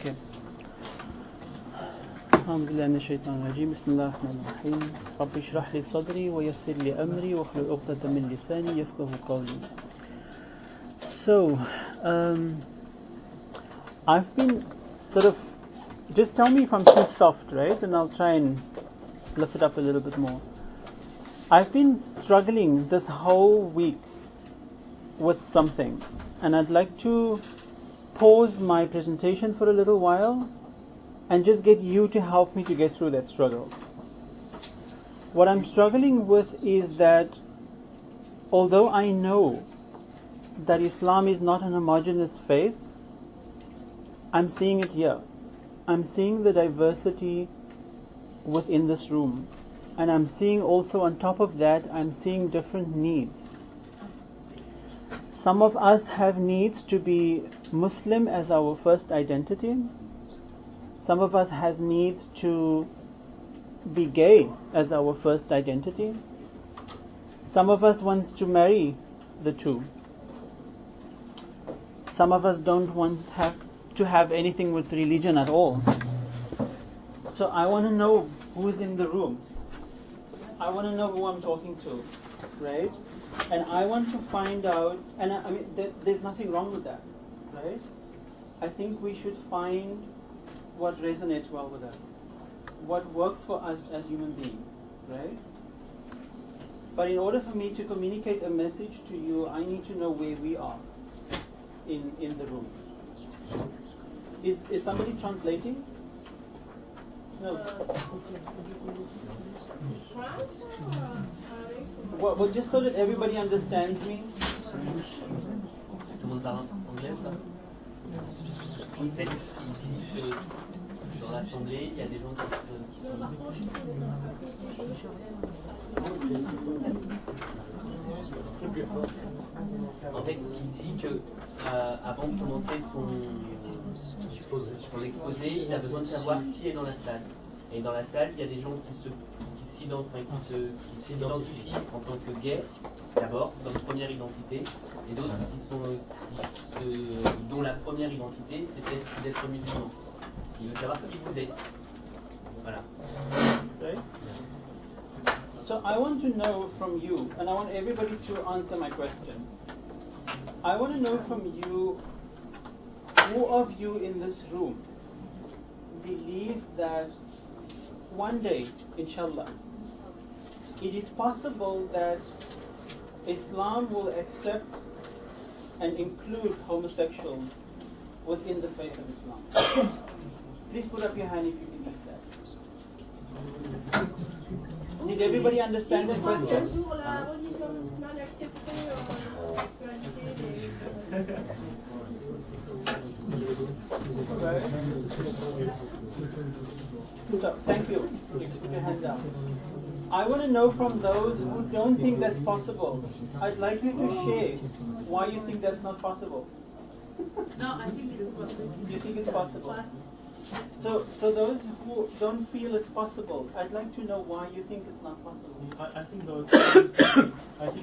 Okay. أعوذ بالله من الشيطان الرجيم بسم الله الرحمن الرحيم رب اشرح لي صدري ويسر لي أمري واحلل عقدة من لساني يفقهوا قولي. So, I've been sort of, just tell me if I'm too soft, right? And I'll try and lift it up a little bit more. I've been struggling this whole week with something, and I'd like to pause my presentation for a little while and just get you to help me to get through that struggle. What I'm struggling with is that although I know that Islam is not an homogeneous faith, I'm seeing it here. I'm seeing the diversity within this room. And I'm seeing also on top of that, I'm seeing different needs. Some of us have needs to be Muslim as our first identity. Some of us has needs to be gay as our first identity. Some of us wants to marry the two. Some of us don't want to have anything with religion at all. So I want to know who's in the room. I want to know who I'm talking to, right? And I want to find out, and I mean, there's nothing wrong with that, right? I think we should find what resonates well with us, what works for us as human beings, right? But in order for me to communicate a message to you, I need to know where we are in the room. Is somebody translating? No. Well, just so that everybody understands me. Tout le monde parle anglais ou pas? En fait, ici, sur l'assemblée, il y a des gens qui sont... En fait, il dit que avant de commencer son exposé, il a besoin de savoir qui est dans la salle. Et dans la salle, il y a des gens qui s'identifient en tant que gays, d'abord, comme première identité, et d'autres dont la première identité, c'est d'être musulmans. Il veut savoir qui vous êtes. Voilà. Right? So I want to know from you, and I want everybody to answer my question. I want to know from you, who of you in this room believes that one day, inshallah, it is possible that Islam will accept and include homosexuals within the faith of Islam? Please put up your hand if you believe that. Did everybody understand that question? So, thank you. You put your hand down. I want to know from those who don't think that's possible. I'd like you to share why you think that's not possible. No, I think it's possible. You think it's possible? So those who don't feel it's possible, I'd like to know why you think it's not possible. I think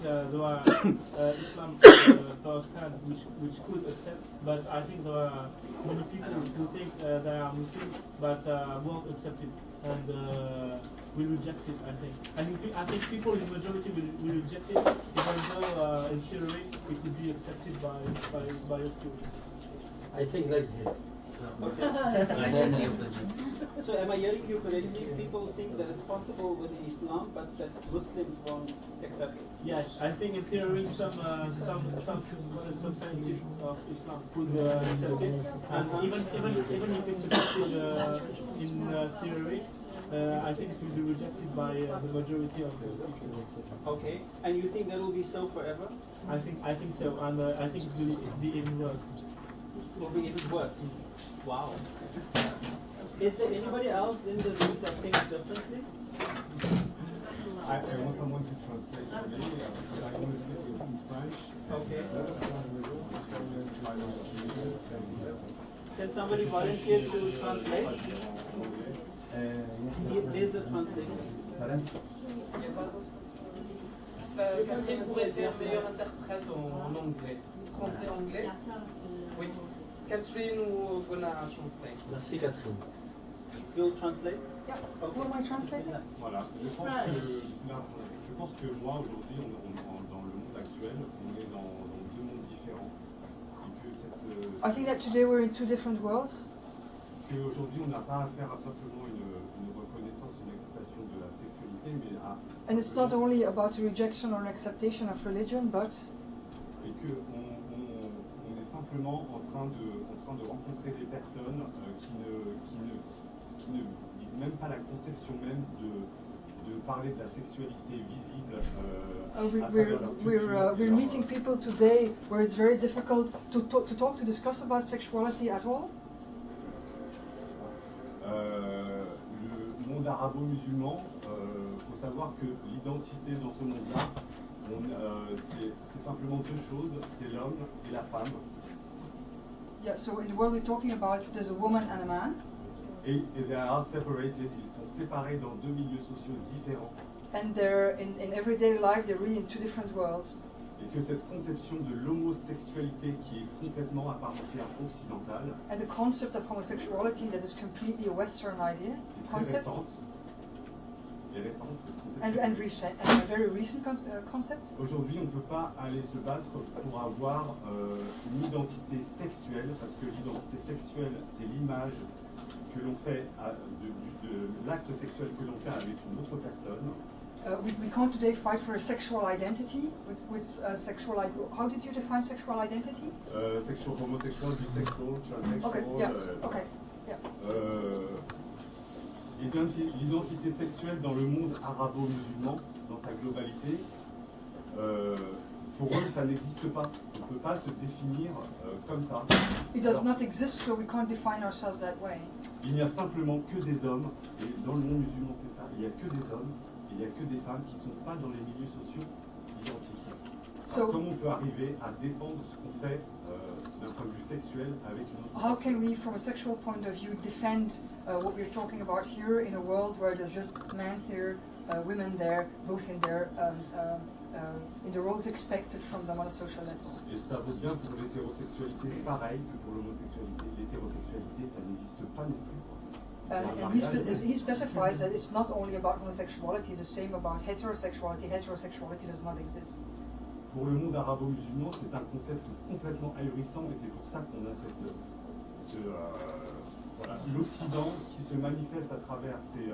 there are Islam stand which could accept, but I think there are many people who think they are Muslims but won't accept it and will reject it. I think people in majority will reject it, even though in theory it could be accepted by a few. I think like this. Okay. So am I hearing you correctly? People think that it's possible within Islam, but that Muslims won't accept it. Yes, I think in theory some scientists of Islam could accept it, and even if it's accepted in theory, I think it will be rejected by the majority of those people. Okay, and you think that will be so forever? I think so, and I think it will be even worse. Will be even worse. Wow. Is there anybody else in the room that thinks differently? I want someone to translate for me, because I only speak in French. Okay. Can somebody volunteer to translate? There's a translator. Catherine pourrait faire meilleur interprète en anglais. Français-anglais. Oui. Catherine ou gonna translate? Merci Catherine. You'll translate? Yeah. Okay. Who am I translating? Voilà, je pense que moi aujourd'hui, dans le monde actuel, on est dans deux mondes différents. Et que I think that today we're in two different worlds. qu'aujourd'hui, on n'a pas affaire à simplement une reconnaissance, une acceptation de la sexualité, mais à. And it's not only about the rejection or acceptation of religion, but. Et que on est simplement en train de rencontrer des personnes qui ne visent même pas la conception même de parler de la sexualité visible à travers leur culture. We're meeting people today where it's very difficult to discuss about sexuality at all. Le monde arabo-musulman, faut savoir que l'identité dans ce monde-là, c'est simplement deux choses, c'est l'homme et la femme. Yeah, so in the world we're talking about, there's a woman and a man. Et they are separated, ils sont séparés dans deux milieux sociaux différents. And they're in everyday life, they're really in two different worlds. Et que cette conception de l'homosexualité qui est complètement à part entière occidentale And the concept of homosexuality that is completely a Western idea, est très concept, récente. Et récente, cette and conception. a very recent concept. Aujourd'hui, on ne peut pas aller se battre pour avoir une identité sexuelle, parce que l'identité sexuelle, c'est l'image que l'on fait de l'acte sexuel que l'on fait avec une autre personne. We can't today fight for a sexual identity with sexual. How did you define sexual identity? Sexual, homosexual, bisexual, transsexual. Okay. Yeah. Okay. Yeah. L'identité sexuelle dans le monde arabo-musulman, dans sa globalité, pour eux, ça n'existe pas. On ne peut pas se définir comme ça. It does not exist, so we can't define ourselves that way. Il n'y a simplement que des hommes, et dans le monde musulman, c'est ça. Il n'y a que des hommes, et il n'y a que des femmes qui ne sont pas dans les milieux sociaux identifiés. Alors, comment on peut arriver à défendre ce qu'on fait d'un point de vue sexuel avec une autre How personne? can we, from a sexual point of view, defend what we're talking about here in a world where there's just men here, women there, both in the roles expected from them on a social level? Et ça vaut bien pour l'hétérosexualité, pareil que pour l'homosexualité. L'hétérosexualité, ça n'existe pas non plus. And he specifies that it's not only about homosexuality, it's the same about heterosexuality. Heterosexuality does not exist. Pour le monde arabo-musulman, c'est un concept complètement ahurissant et c'est pour ça qu'on a l'Occident qui se manifeste à travers ces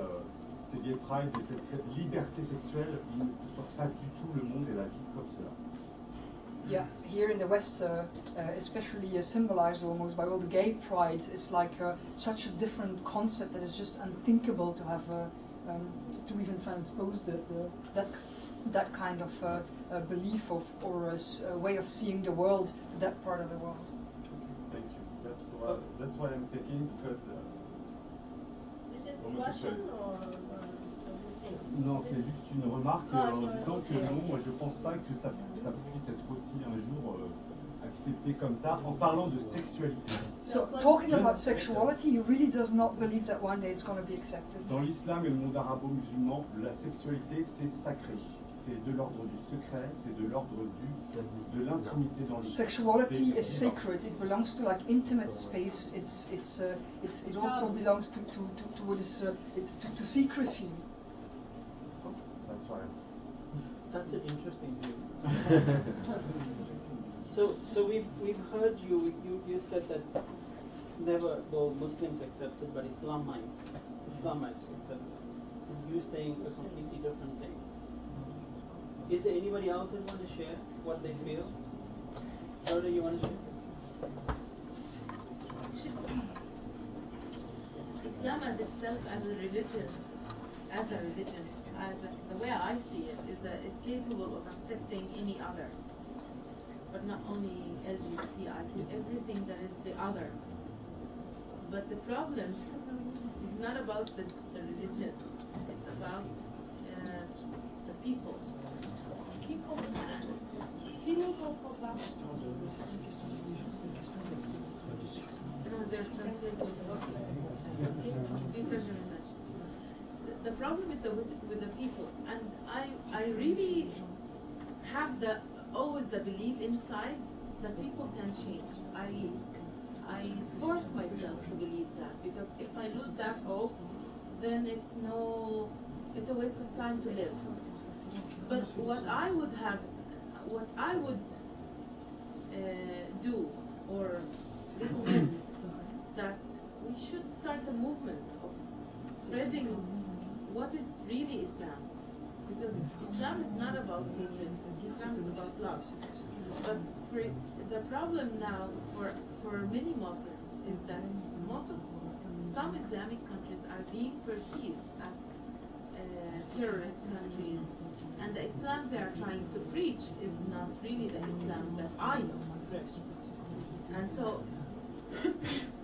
gay pride et cette liberté sexuelle. Il ne conçoit pas du tout le monde et la vie comme cela. Yeah, here in the West, especially symbolized almost by all the gay prides, it's like such a different concept that is just unthinkable to have to even transpose that kind of belief or a way of seeing the world to that part of the world. Thank you. That's what I'm thinking because. Is it Russian or Non, c'est juste une remarque en disant que non, moi je pense pas que ça puisse être aussi un jour accepté comme ça, en parlant de sexualité. So talking about sexuality, he really does not believe that one day it's going to be accepted. Dans l'islam et le monde arabo-musulman, la sexualité c'est sacré, c'est de l'ordre du secret, c'est de l'ordre de l'intimité dans l'islam. Sexuality is sacred. It belongs to like intimate space. It also belongs to secrecy. That's right. That's an interesting view. So we've heard you said that never will Muslims accept it, but Islamites accept it. Is you saying a completely different thing? Is there anybody else that want to share what they feel? Rhoda, you want to share? Islam as itself, as a religion, the way I see it, is capable of accepting any other, but not only LGBTIQ, everything that is the other. But the problem is not about the religion; it's about the people. The problem is with the people, and I really have always the belief inside that people can change. I force myself to believe that, because if I lose that hope, then it's a waste of time to live. But what I would do or recommend that we should start a movement of spreading what is really Islam, because Islam is not about hatred, Islam is about love. But the problem now for many Muslims is that some Islamic countries are being perceived as terrorist countries, and the Islam they are trying to preach is not really the Islam that I know. And so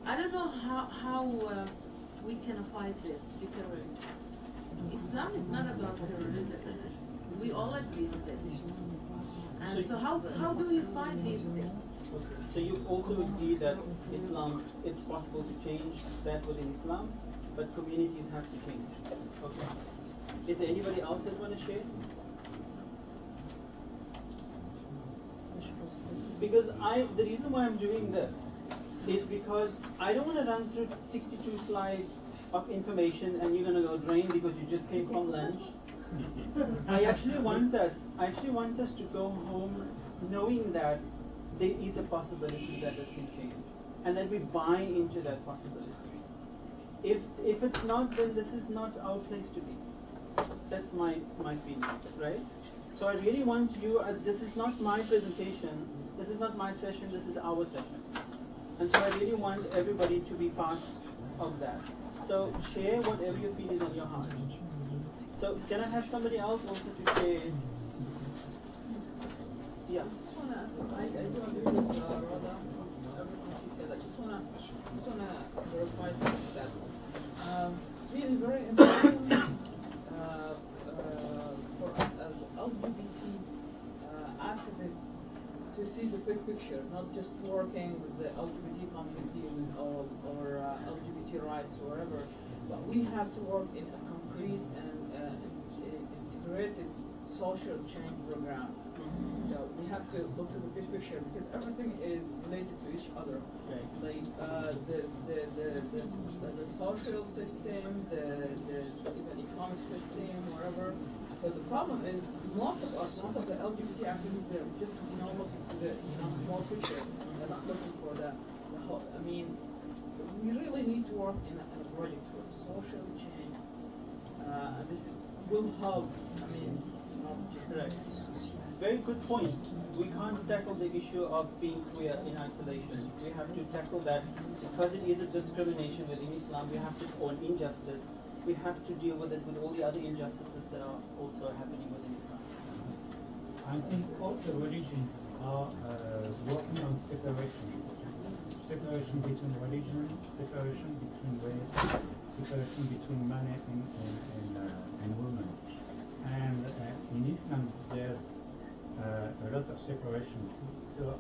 I don't know how we can fight this, because Islam is not about terrorism. We all agree on this. And so how do we fight these things? So you also agree that Islam, it's possible to change that within Islam, but communities have to change. Okay. Is there anybody else that want to share? Because the reason why I'm doing this is because I don't want to run through 62 slides of information and you're going to go drain because you just came from lunch. I actually want us to go home knowing that there is a possibility that this can change, and that we buy into that possibility. If it's not, then this is not our place to be. That's my feeling, right? So I really want you, as this is not my presentation, this is not my session, this is our session. And so I really want everybody to be part of that. So share whatever you feel is on your heart. So can I have somebody else also to share? Yeah. I just want to ask, I do agree with Rhoda, everything she said. I just want to verify something that it's really very important for us as LGBT activists to see the big picture, not just working with the LGBT community or LGBT rights or whatever, but we have to work in a concrete and integrated social change program. So we have to look to the big picture, because everything is related to each other. Okay. Like the social system, the even economic system, whatever. So the problem is most of the LGBT activists, they're just looking for the small picture. They're not looking for the whole. I mean, we really need to work in a project for social change. And this will help. I mean, not just. Right. Very good point. We can't tackle the issue of being queer in isolation. We have to tackle that because it is a discrimination within Islam. We have to, or an injustice. We have to deal with it with all the other injustices that are also happening within Islam. I think all the religions are working on separation. Separation between religions, separation between race, separation between man and woman. And in Islam, there's a lot of separation too. So